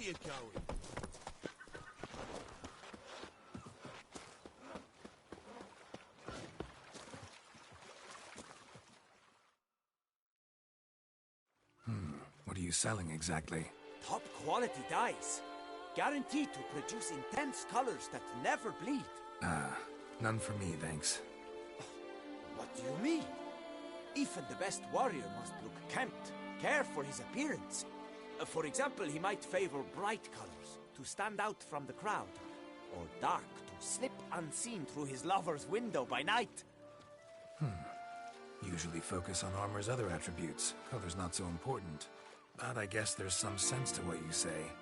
you going? What are you selling exactly? Top quality dyes. Guaranteed to produce intense colors that never bleed. None for me, thanks. What do you mean? Even the best warrior must look kempt, care for his appearance. For example, he might favor bright colors to stand out from the crowd, or dark to slip unseen through his lover's window by night. Usually focus on armor's other attributes. Color's not so important. But I guess there's some sense to what you say.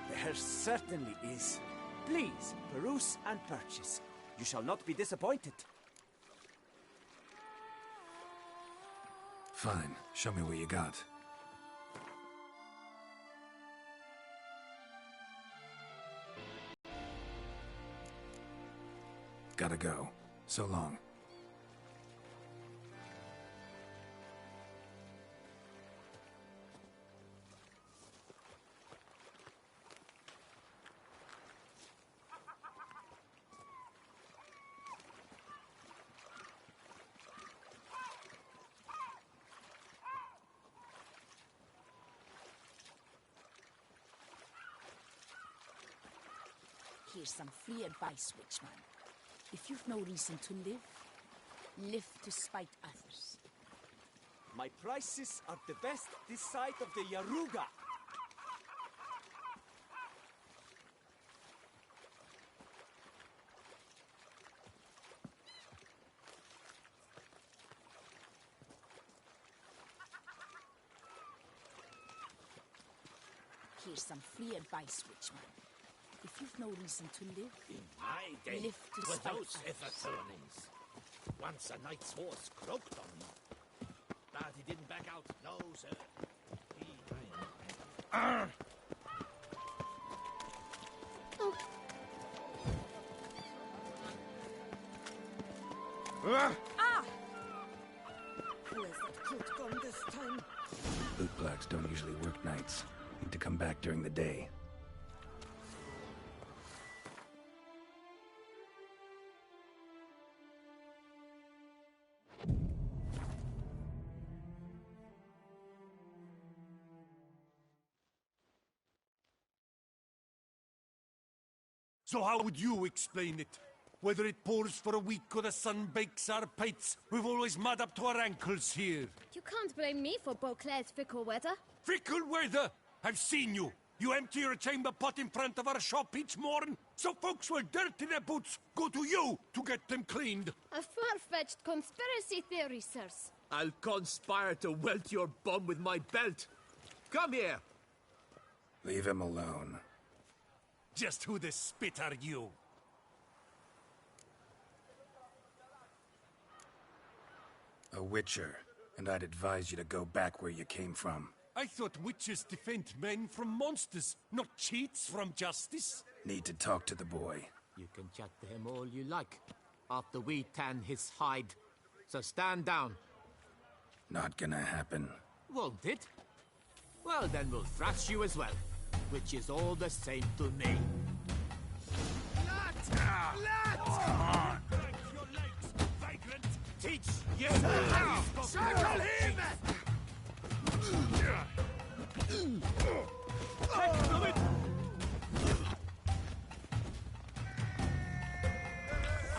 There certainly is. Please, peruse and purchase. You shall not be disappointed. Fine. Show me what you got. Gotta go. So long. Here's some free advice, Witchman. If you've no reason to live, live to spite others. My prices are the best this side of the Yaruga. Here's some free advice, Witchman. If you've no reason to live, In my day, live to were spite those others. ever turnings. Once a knight's horse croaked on me. But he didn't back out. No, sir. Where's that coat gone this time? Bootblacks don't usually work nights. Need to come back during the day. So how would you explain it? Whether it pours for a week or the sun bakes our pates, we've always mud up to our ankles here. You can't blame me for Beauclair's fickle weather. Fickle weather! I've seen you. You empty your chamber pot in front of our shop each morn, so folks will dirty their boots, go to you to get them cleaned. A far-fetched conspiracy theory, sirs. I'll conspire to welt your bum with my belt. Come here. Leave him alone. Just who the spit are you? A witcher, and I'd advise you to go back where you came from. I thought witches defend men from monsters, not cheats from justice. Need to talk to the boy. You can chat to him all you like, after we tan his hide. So stand down. Not gonna happen. Won't it? Well, then we'll thrash you as well, which is all the same to me. Teach you how to circle him!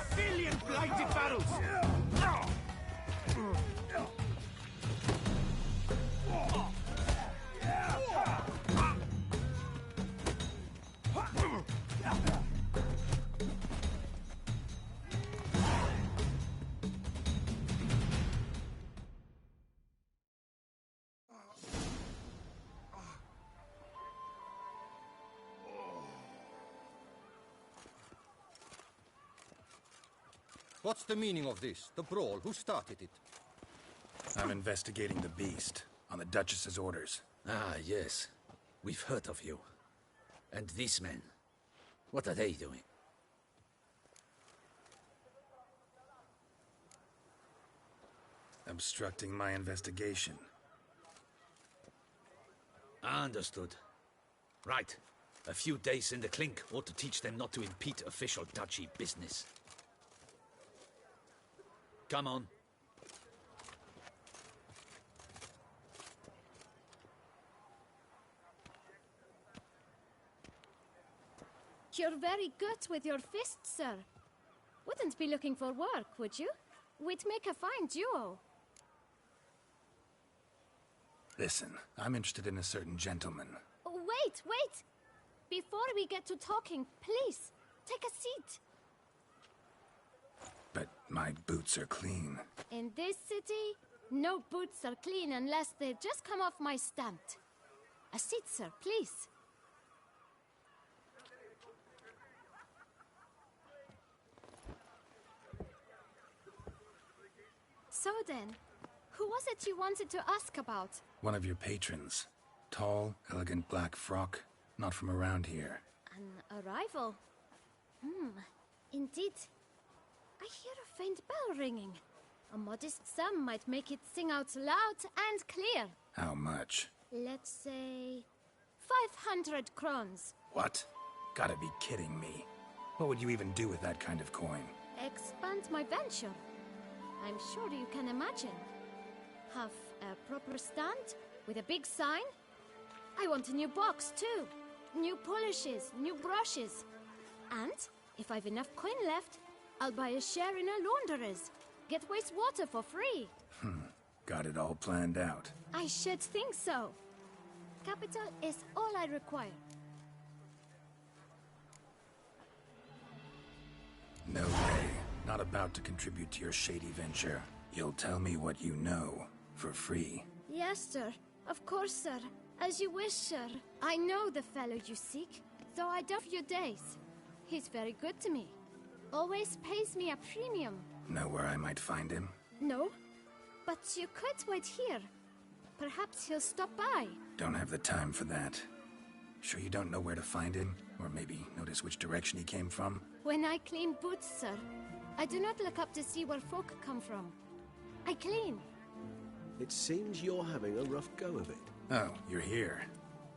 A billion blighted barrels! What's the meaning of this? The brawl? Who started it? I'm investigating the beast, on the Duchess's orders. Ah, yes. We've heard of you. And these men, what are they doing? Obstructing my investigation. Understood. Right. A few days in the clink ought to teach them not to impede official duchy business. Come on. You're very good with your fists, sir. Wouldn't be looking for work, would you? We'd make a fine duo. Listen, I'm interested in a certain gentleman. Oh, wait, wait! Before we get to talking, please, take a seat. But my boots are clean. In this city, no boots are clean unless they just come off my stamp. A seat, sir, please. So then, who was it you wanted to ask about? One of your patrons. Tall, elegant black frock. Not from around here. An arrival? Indeed. I hear a faint bell ringing. A modest sum might make it sing out loud and clear. How much? Let's say 500 crowns. What? Gotta be kidding me. What would you even do with that kind of coin? Expand my venture. I'm sure you can imagine. Have a proper stand with a big sign. I want a new box too. New polishes, new brushes. And if I've enough coin left, I'll buy a share in a launderer's. Get wastewater for free. Got it all planned out. I should think so. Capital is all I require. No way. Not about to contribute to your shady venture. You'll tell me what you know, for free. Yes, sir. Of course, sir. As you wish, sir. I know the fellow you seek, so I doubt your days. He's very good to me. Always pays me a premium. Know where I might find him? No, but you could wait here. Perhaps he'll stop by. Don't have the time for that. Sure you don't know where to find him? Or maybe notice which direction he came from? When I clean boots, sir, I do not look up to see where folk come from. I clean. It seems you're having a rough go of it. Oh, you're here.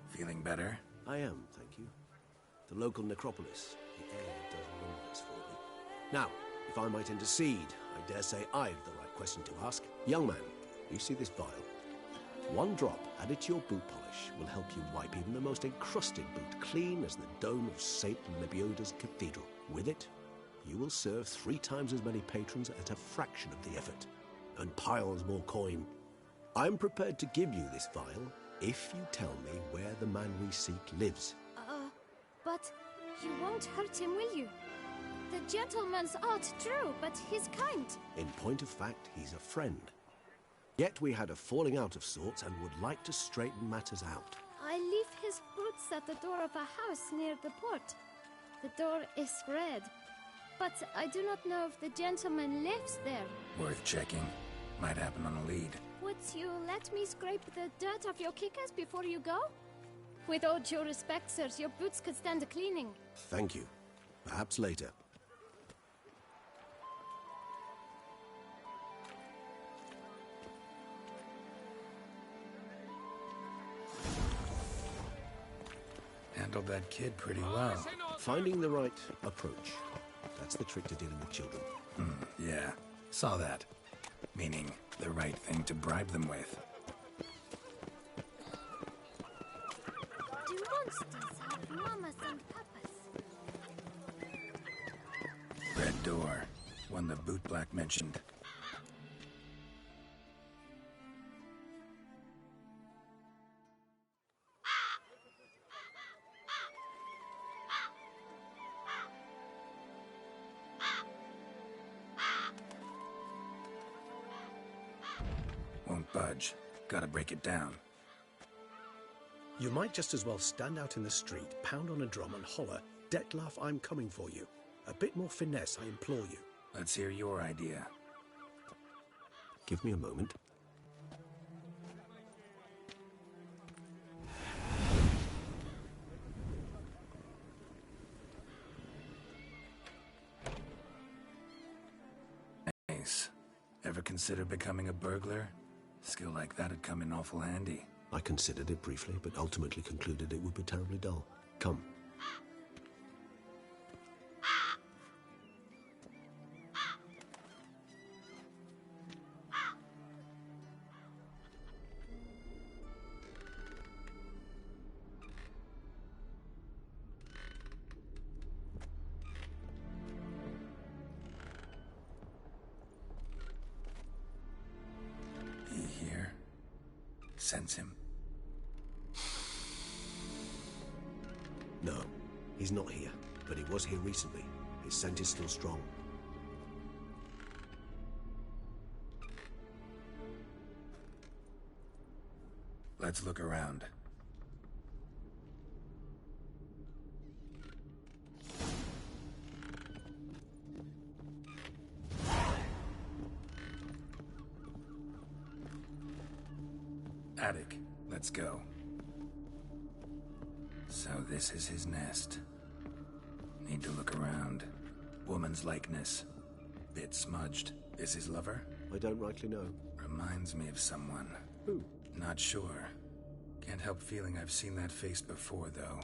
Feeling better? I am, thank you. The local necropolis. The air does wonders for me. Now, if I might intercede, I dare say I've the right question to ask. Young man, you see this vial? One drop added to your boot polish will help you wipe even the most encrusted boot clean as the dome of St. Lebioda's cathedral. With it, you will serve 3 times as many patrons at a fraction of the effort, and piles more coin. I'm prepared to give you this vial if you tell me where the man we seek lives. But you won't hurt him, will you? The gentleman's art, true, but he's kind. In point of fact, he's a friend. Yet we had a falling out of sorts and would like to straighten matters out. I leave his boots at the door of a house near the port. The door is red, but I do not know if the gentleman lives there. Worth checking. Might happen on a lead. Would you let me scrape the dirt off your kickers before you go? With all due respect, sirs, your boots could stand a cleaning. Thank you. Perhaps later. Handled that kid pretty well. Finding the right approach. That's the trick to dealing with children. Yeah, saw that. Meaning, the right thing to bribe them with. Do monsters have mamas and papas? Red door. One the bootblack mentioned. Won't budge. Gotta break it down. You might just as well stand out in the street, pound on a drum and holler, "Detlef, I'm coming for you." A bit more finesse, I implore you. Let's hear your idea. Give me a moment. Nice. Ever consider becoming a burglar? Skill like that'd come in awful handy. I considered it briefly, but ultimately concluded it would be terribly dull. Come, sense him? No, he's not here, but he was here recently. His scent is still strong. Let's look around. Attic, let's go. So this is his nest. Need to look around. Woman's likeness. Bit smudged. Is his lover? I don't rightly know. Reminds me of someone. Who? Not sure. Can't help feeling I've seen that face before, though.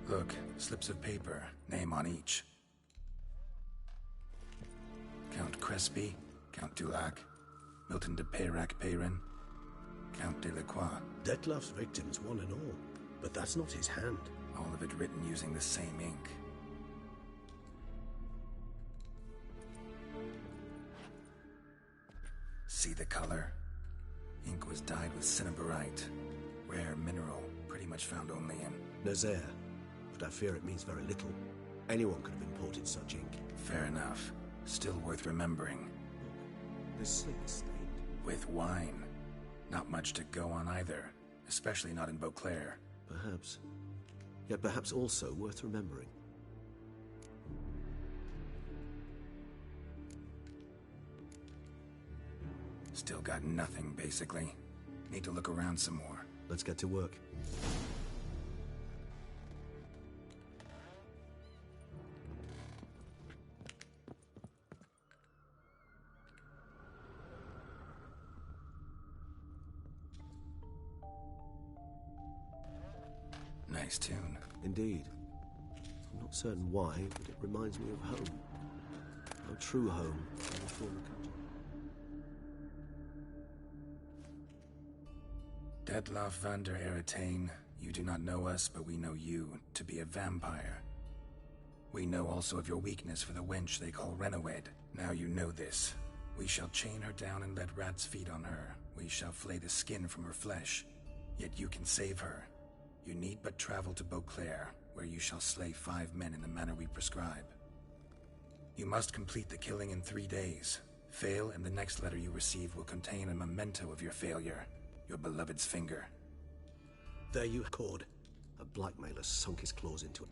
Look, slips of paper, name on each. Count Crespi, Count Dulac, Milton de Peyrac-Peyrin, Count de la Croix. Detlef's victims, one and all. But that's not his hand. All of it written using the same ink. See the color? Ink was dyed with cinnabarite. Rare mineral, pretty much found only in Nazaire. But I fear it means very little. Anyone could have imported such ink. Fair enough. Still worth remembering. This slate is stained. With wine. Not much to go on either. Especially not in Beauclair. Perhaps. Yet perhaps also worth remembering. Still got nothing, basically. Need to look around some more. Let's get to work. Nice tune. Indeed. I'm not certain why, but it reminds me of home. Our true home in the former country. Detlaff van der Eretain, you do not know us, but we know you to be a vampire. We know also of your weakness for the wench they call Renawed. Now you know this. We shall chain her down and let rats feed on her. We shall flay the skin from her flesh. Yet you can save her. You need but travel to Beauclair, where you shall slay 5 men in the manner we prescribe. You must complete the killing in 3 days. Fail, and the next letter you receive will contain a memento of your failure. Your beloved's finger. There you cord. A blackmailer sunk his claws into it.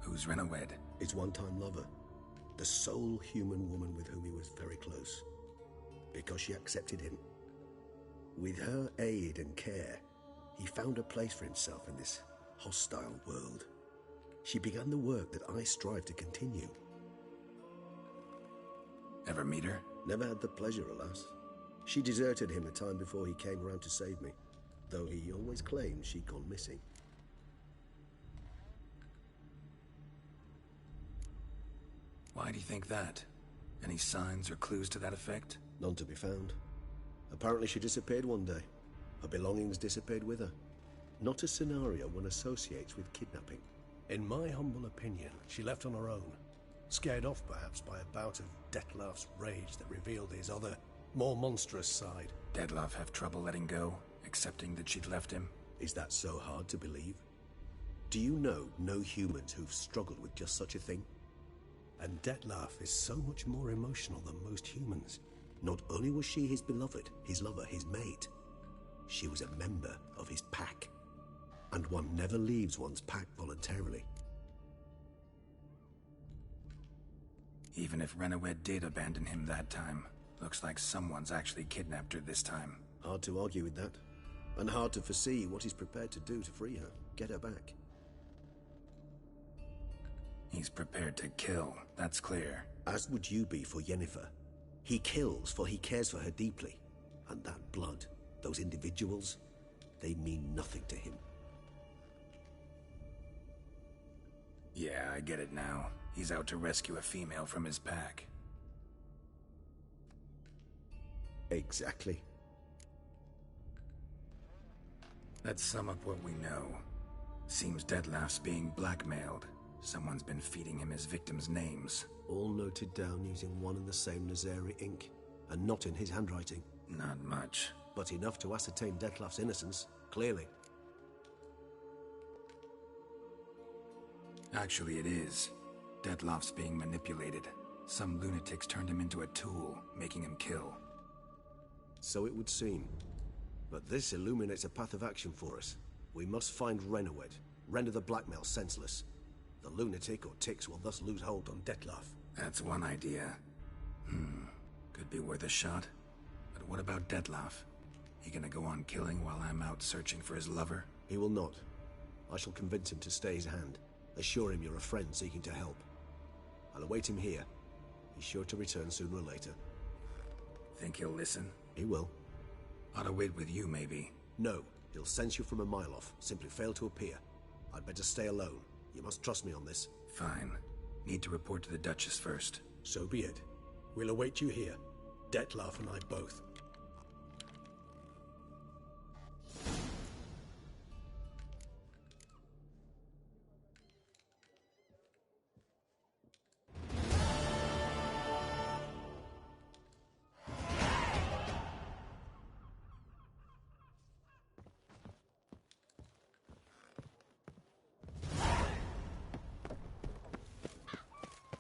Who's Renawed? His one-time lover. The sole human woman with whom he was very close. Because she accepted him. With her aid and care, he found a place for himself in this hostile world. She began the work that I strive to continue. Ever meet her? Never had the pleasure, alas. She deserted him a time before he came around to save me, though he always claimed she'd gone missing. Why do you think that? Any signs or clues to that effect? None to be found. Apparently she disappeared one day. Her belongings disappeared with her. Not a scenario one associates with kidnapping. In my humble opinion, she left on her own. Scared off, perhaps, by a bout of Detlaff's rage that revealed his other, more monstrous side. Detlaff have trouble letting go, accepting that she'd left him? Is that so hard to believe? Do you know no humans who've struggled with just such a thing? And Detlaff is so much more emotional than most humans. Not only was she his beloved, his lover, his mate, she was a member of his pack. And one never leaves one's pack voluntarily. Even if Renawed did abandon him that time, looks like someone's actually kidnapped her this time. Hard to argue with that. And hard to foresee what he's prepared to do to free her, get her back. He's prepared to kill, that's clear. As would you be for Yennefer. He kills for he cares for her deeply. And that blood, those individuals, they mean nothing to him. Yeah, I get it now. He's out to rescue a female from his pack. Exactly. Let's sum up what we know. Seems Detlef's being blackmailed. Someone's been feeding him his victims' names. All noted down using one and the same Nazari ink, and not in his handwriting. Not much. But enough to ascertain Detlef's innocence, clearly. Actually, it is. Detlef's being manipulated. Some lunatics turned him into a tool, making him kill. So it would seem. But this illuminates a path of action for us. We must find Renowed, render the blackmail senseless. The lunatic or ticks will thus lose hold on Detlef. That's one idea. Could be worth a shot. But what about Detlef? He gonna go on killing while I'm out searching for his lover? He will not. I shall convince him to stay his hand. Assure him you're a friend seeking to help. I'll await him here. He's sure to return sooner or later. Think he'll listen? He will. Ought to wait with you, maybe. No. He'll sense you from a mile off. Simply fail to appear. I'd better stay alone. You must trust me on this. Fine. Need to report to the Duchess first. So be it. We'll await you here. Detlef and I both.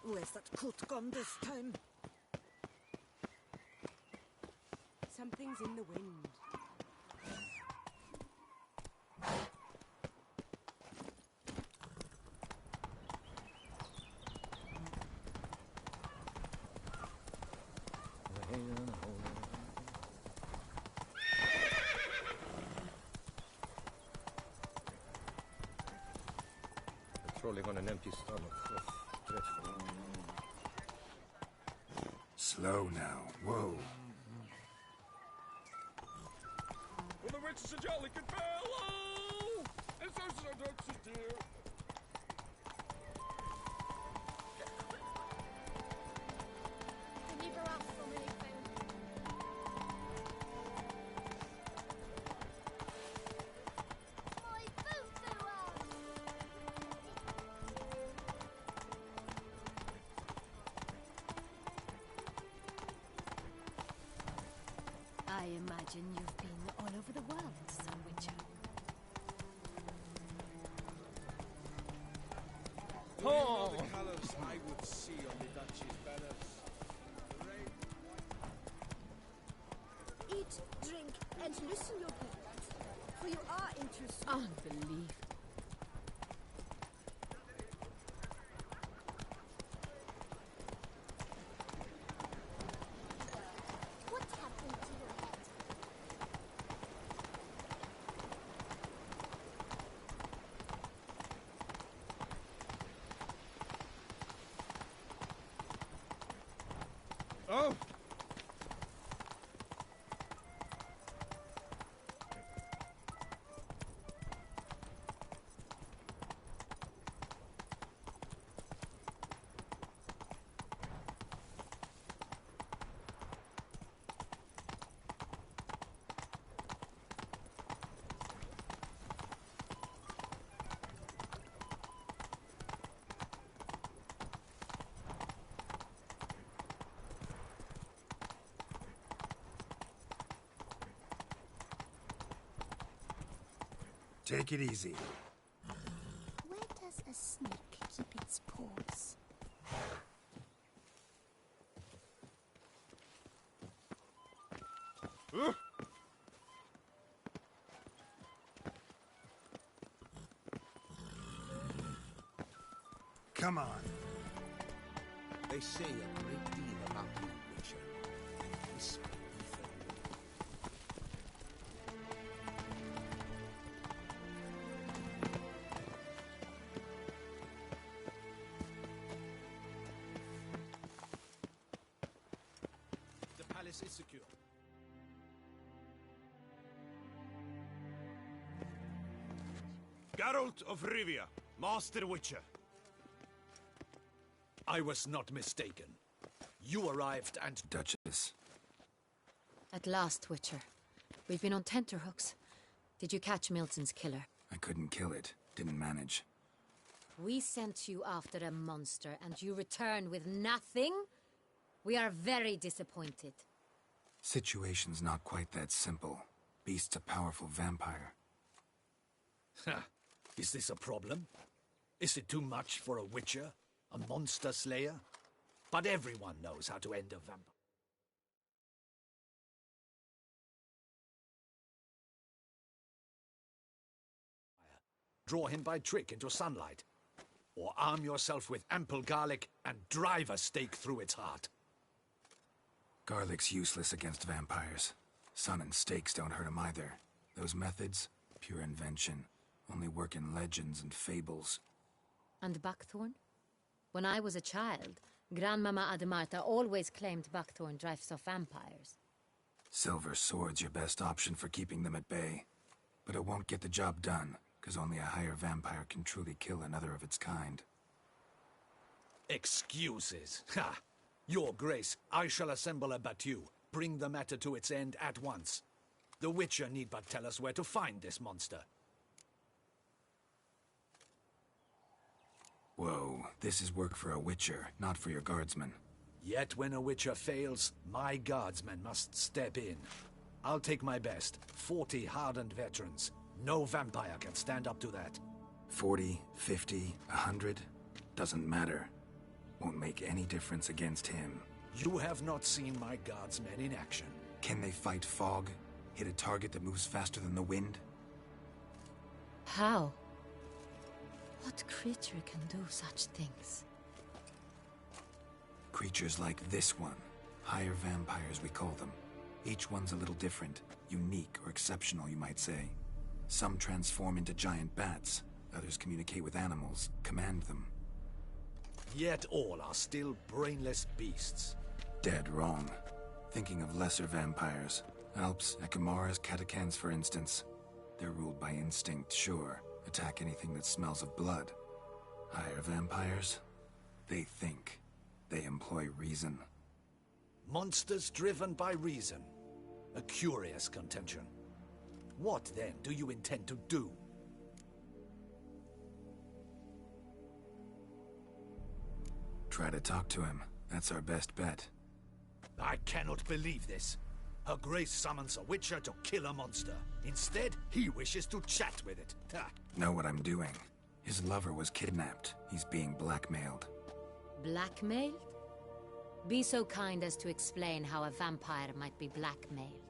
Where's that coat gone this time? Something's in the wind. Patrolling on an empty stomach. Dreadful. Slow now. Whoa. Well, the witch is a jolly good fellow! And so is our Duchess dear. Leave her off from anything. My boo-boo! I imagine you've been all over the world, Sir Witcher. Oh! The colours I would see on the Duchy's banners. Eat, drink, and loosen your belt, for you are interested. Unbelievable. What happened to your head? Oh! Take it easy. Where does a snake keep its paws? Come on. They say a great deal about you, Witcher. Whisper Ethan. The palace is secure. Geralt of Rivia, Master Witcher. I was not mistaken. You arrived and... Duchess. At last, Witcher. We've been on tenterhooks. Did you catch Milton's killer? I couldn't kill it. Didn't manage. We sent you after a monster, and you return with nothing? We are very disappointed. Situation's not quite that simple. Beast's a powerful vampire. Is this a problem? Is it too much for a witcher? A monster slayer? But everyone knows how to end a vampire. Draw him by trick into sunlight. Or arm yourself with ample garlic and drive a stake through its heart. Garlic's useless against vampires. Sun and stakes don't hurt him either. Those methods, pure invention, only work in legends and fables. And buckthorn? When I was a child, Grandmama Ademarta always claimed buckthorn drives off vampires. Silver sword's your best option for keeping them at bay. But it won't get the job done, because only a higher vampire can truly kill another of its kind. Excuses. Ha! Your Grace, I shall assemble a battue. Bring the matter to its end at once. The Witcher need but tell us where to find this monster. Whoa, this is work for a Witcher, not for your guardsmen. Yet when a Witcher fails, my guardsmen must step in. I'll take my best. 40 hardened veterans. No vampire can stand up to that. 40, 50, 100? Doesn't matter. Won't make any difference against him. You have not seen my guardsmen in action. Can they fight fog? Hit a target that moves faster than the wind? How? What creature can do such things? Creatures like this one. Higher vampires, we call them. Each one's a little different. Unique or exceptional, you might say. Some transform into giant bats. Others communicate with animals, command them. Yet all are still brainless beasts. Dead wrong. Thinking of lesser vampires. Alps, Ekamaras, Catacans, for instance. They're ruled by instinct, sure. Attack anything that smells of blood. Higher vampires? They think. They employ reason. Monsters driven by reason. A curious contention. What, then, do you intend to do? Try to talk to him. That's our best bet. I cannot believe this. Her Grace summons a Witcher to kill a monster. Instead, he wishes to chat with it. Ha. Know what I'm doing. His lover was kidnapped. He's being blackmailed. Blackmailed? Be so kind as to explain how a vampire might be blackmailed.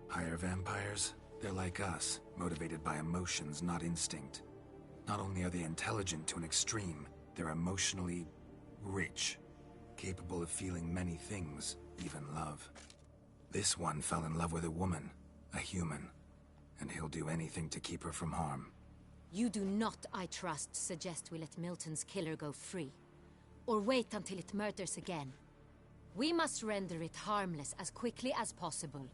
Higher vampires? They're like us, motivated by emotions, not instinct. Not only are they intelligent to an extreme, they're emotionally rich, capable of feeling many things, even love. This one fell in love with a woman, a human, and he'll do anything to keep her from harm. You do not, I trust, suggest we let Milton's killer go free, or wait until it murders again. We must render it harmless as quickly as possible.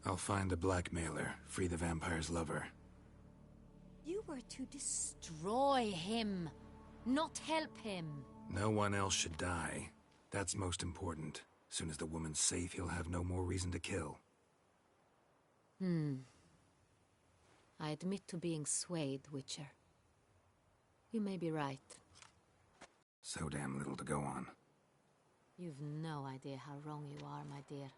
I'll find the blackmailer, free the vampire's lover. You were to destroy him, not help him. No one else should die. That's most important. Soon as the woman's safe, he'll have no more reason to kill. I admit to being swayed, Witcher. You may be right. So damn little to go on. You've no idea how wrong you are, my dear.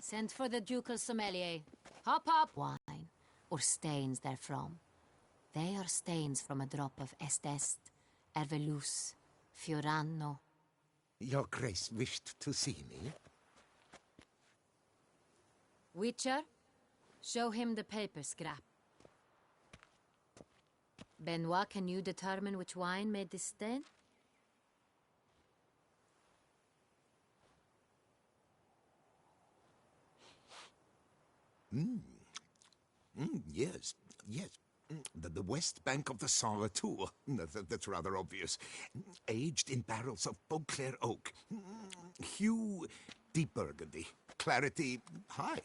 Send for the ducal sommelier. Hop, hop! Wine, or stains therefrom. They are stains from a drop of Est, Ervelus, Fiorano. Your Grace wished to see me? Witcher, show him the paper scrap. Benoit, can you determine which wine made this stain? Yes, yes. The west bank of the Saint Retour. That's rather obvious. Aged in barrels of Beauclair oak. Hue, deep burgundy. Clarity, high.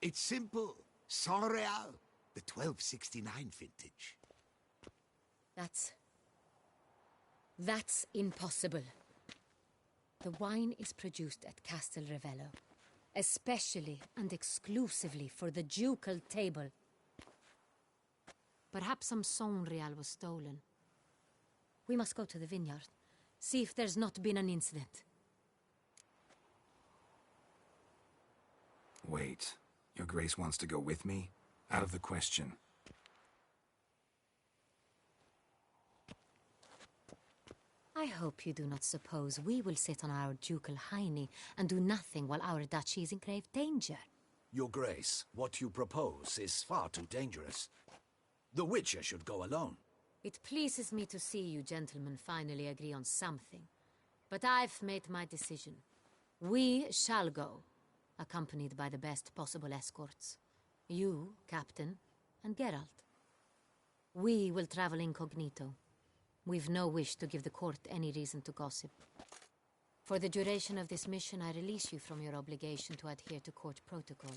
It's simple. Saint Real, the 1269 vintage. That's impossible. The wine is produced at Castel Ravello, especially and exclusively for the ducal table. Perhaps some Sonreal was stolen. We must go to the vineyard, see if there's not been an incident. Wait, Your Grace wants to go with me? Out of the question. I hope you do not suppose we will sit on our ducal hiney and do nothing while our duchy is in grave danger. Your Grace, what you propose is far too dangerous. The Witcher should go alone. It pleases me to see you gentlemen finally agree on something. But I've made my decision. We shall go, accompanied by the best possible escorts. You, Captain, and Geralt. We will travel incognito. We've no wish to give the court any reason to gossip. For the duration of this mission, I release you from your obligation to adhere to court protocol.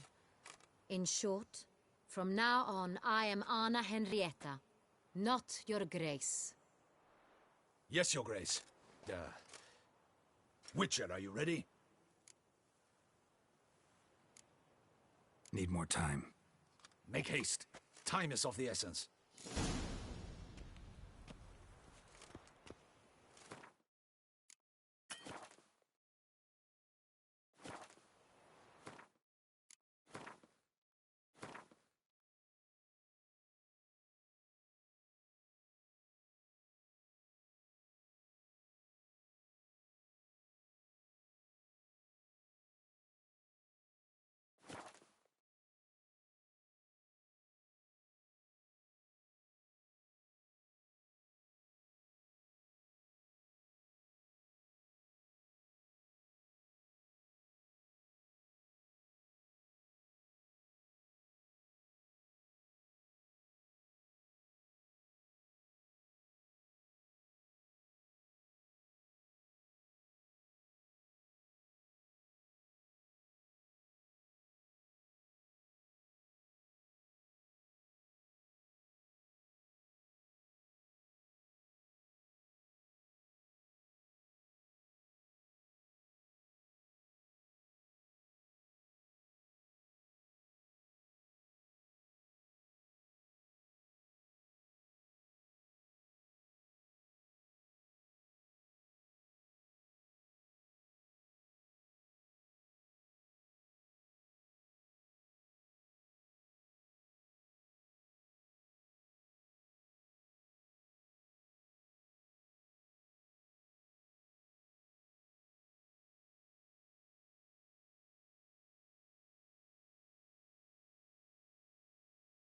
In short, from now on, I am Anna Henrietta, not Your Grace. Yes, Your Grace. Witcher, are you ready? Need more time. Make haste. Time is of the essence.